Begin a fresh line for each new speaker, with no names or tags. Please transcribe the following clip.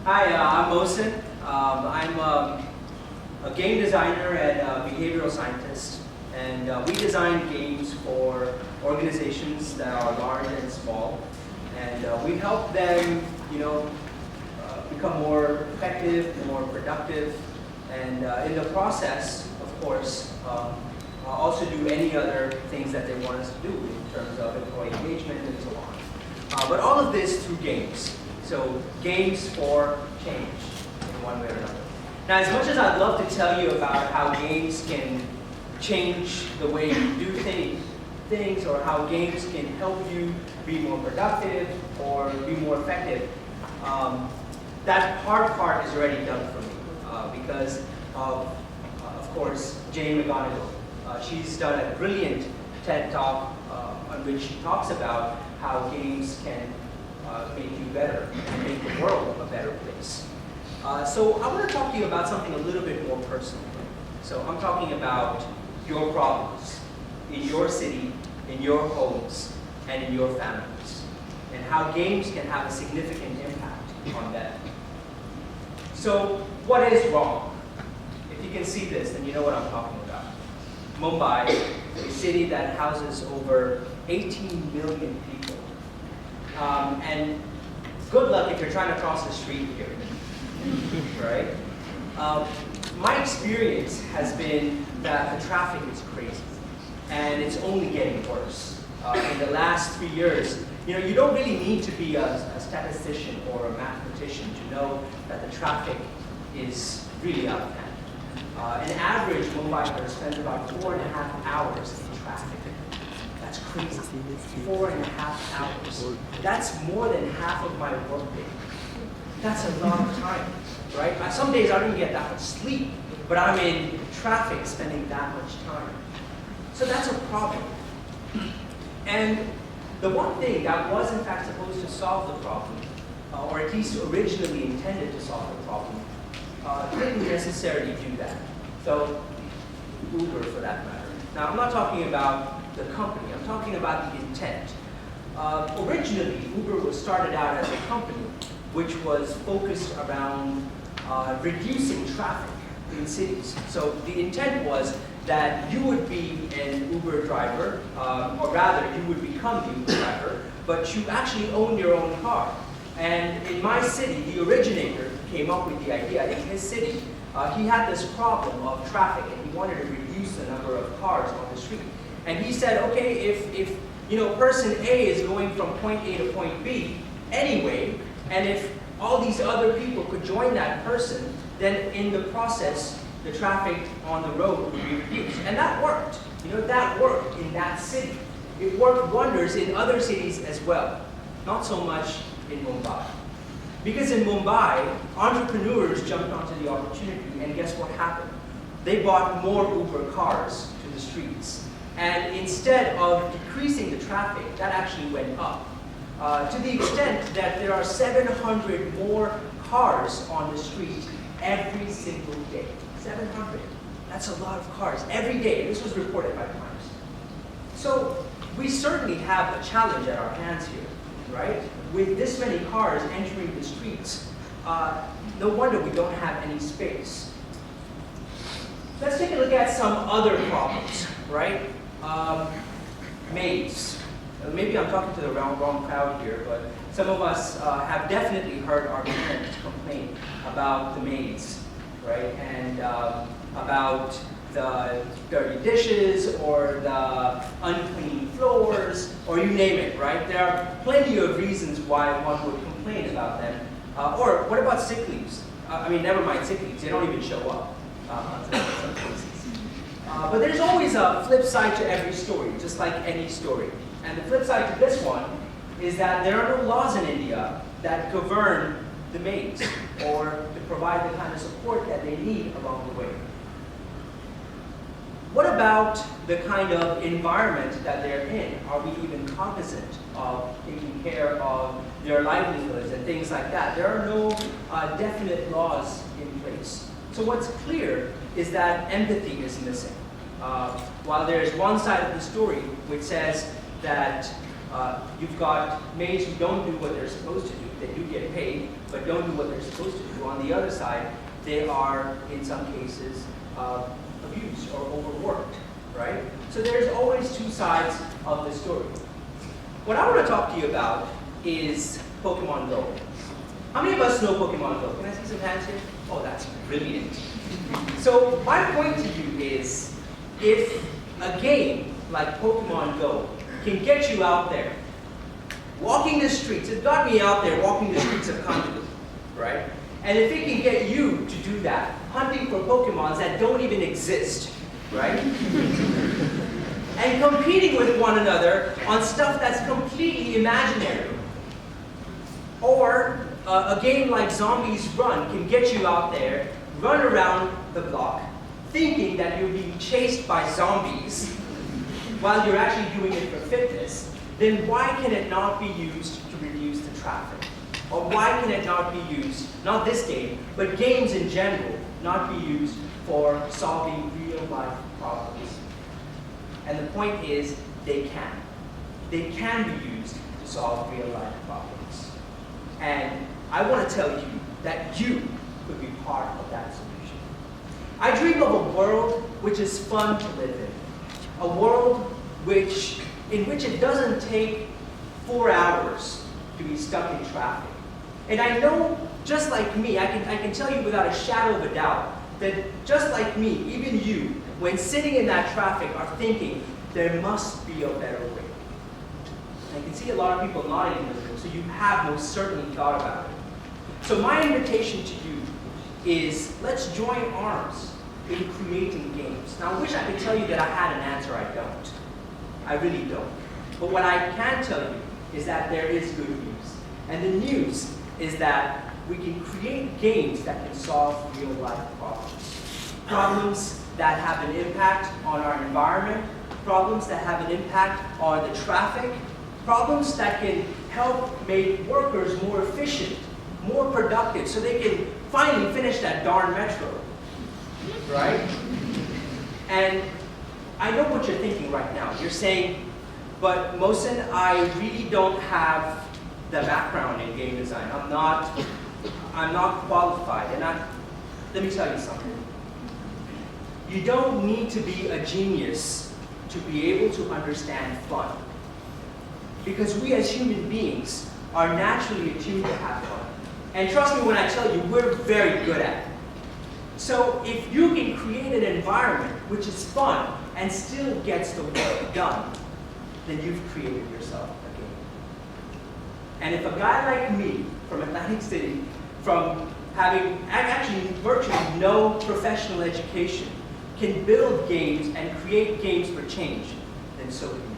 Hi, I'm Mohsin. I'm a game designer and a behavioral scientist, and we design games for organizations that are large and small, and we help them, become more effective, more productive, and in the process, of course, also do any other things that they want us to do in terms of employee engagement and so on. But all of this through games. So games for change in one way or another. Now, as much as I'd love to tell you about how games can change the way you do things, or how games can help you be more productive or be more effective, that hard part is already done for me because of course, Jane McGonigal. She's done a brilliant TED Talk on which she talks about how games can make you better and make the world a better place. So I want to talk to you about something a little bit more personal. So I'm talking about your problems in your city, in your homes, and in your families, and how games can have a significant impact on them. So what is wrong? If you can see this, then you know what I'm talking about. Mumbai, a city that houses over 18 million people. And good luck if you're trying to cross the street here, right? My experience has been that the traffic is crazy, and it's only getting worse. In the last 3 years, you don't really need to be a statistician or a mathematician to know that the traffic is really out of hand. An average Mumbaikar spends about 4.5 hours in traffic. That's crazy. 4.5 hours. That's more than half of my workday. That's a lot of time, right? Some days I don't even get that much sleep, but I'm in traffic spending that much time. So that's a problem. And the one thing that was in fact supposed to solve the problem, or at least originally intended to solve the problem, didn't necessarily do that. So Uber, for that matter. Now, I'm not talking about the company. I'm talking about the intent. Originally, Uber was started out as a company which was focused around reducing traffic in cities. So the intent was that you would be an Uber driver, or rather, you would become the Uber driver, but you actually own your own car. And in my city, the originator came up with the idea. In his city, he had this problem of traffic, and he wanted to reduce the number of cars on the street. And he said, okay, if person A is going from point A to point B anyway, and if all these other people could join that person, then in the process, the traffic on the road would be reduced. And that worked. That worked in that city. It worked wonders in other cities as well. Not so much in Mumbai. Because in Mumbai, entrepreneurs jumped onto the opportunity, and guess what happened? They bought more Uber cars to the streets. And instead of decreasing the traffic, that actually went up. To the extent that there are 700 more cars on the street every single day. 700. That's a lot of cars every day. This was reported by Times. So we certainly have a challenge at our hands here, right? With this many cars entering the streets, no wonder we don't have any space. Let's take a look at some other problems, right? Maids. Maybe I'm talking to the wrong crowd here, but some of us have definitely heard our parents complain about the maids, right? And about the dirty dishes, or the unclean floors, or you name it, right? There are plenty of reasons why one would complain about them. Or what about sick leaves? Never mind sick leaves, they don't even show up in some cases. But there's always a flip side to every story, just like any story. And the flip side to this one is that there are no laws in India that govern the maids, or to provide the kind of support that they need along the way. What about the kind of environment that they're in? Are we even cognizant of taking care of their livelihoods and things like that? There are no definite laws in place. So what's clear is that empathy is missing. While there's one side of the story which says that You've got maids who don't do what they're supposed to do. They do get paid, but don't do what they're supposed to do. On the other side, they are, in some cases, abused or overworked, right? So there's always two sides of the story. What I want to talk to you about is Pokemon Go. How many of us know Pokemon Go? Can I see some hands here? Oh, that's brilliant. So my point to you is, if a game like Pokemon Go can get you out there, walking the streets, it got me out there walking the streets of Kandu, right? And if it can get you to do that, hunting for Pokemons that don't even exist, right? And competing with one another on stuff that's completely imaginary. Or a game like Zombies Run can get you out there, run around the block, thinking that you're being chased by zombies while you're actually doing it for fitness, then why can it not be used to reduce the traffic? Or why can it not be used, not this game, but games in general, not be used for solving real-life problems? And the point is, they can. They can be used to solve real-life problems. And I want to tell you that you could be part of that solution. I dream of a world which is fun to live in. A world in which it doesn't take 4 hours to be stuck in traffic. And I know, just like me, I can tell you without a shadow of a doubt, that just like me, even you, when sitting in that traffic, are thinking, there must be a better way. I can see a lot of people nodding in the room, so you have most certainly thought about it. So my invitation to you is, let's join arms in creating games. Now, I wish I could tell you that I had an answer. I don't. I really don't. But what I can tell you is that there is good news. And the news is that we can create games that can solve real-life problems. Problems that have an impact on our environment, problems that have an impact on the traffic, problems that can help make workers more efficient, more productive, so they can finally finish that darn metro, right? And I know what you're thinking right now. You're saying, but Mohsin, I really don't have the background in game design. I'm not qualified. And let me tell you something. You don't need to be a genius to be able to understand fun. Because we as human beings are naturally attuned to have fun. And trust me when I tell you, we're very good at it. So if you can create an environment which is fun and still gets the work done, then you've created yourself a game. And if a guy like me from Atlantic City, from having actually virtually no professional education, can build games and create games for change, then so can you.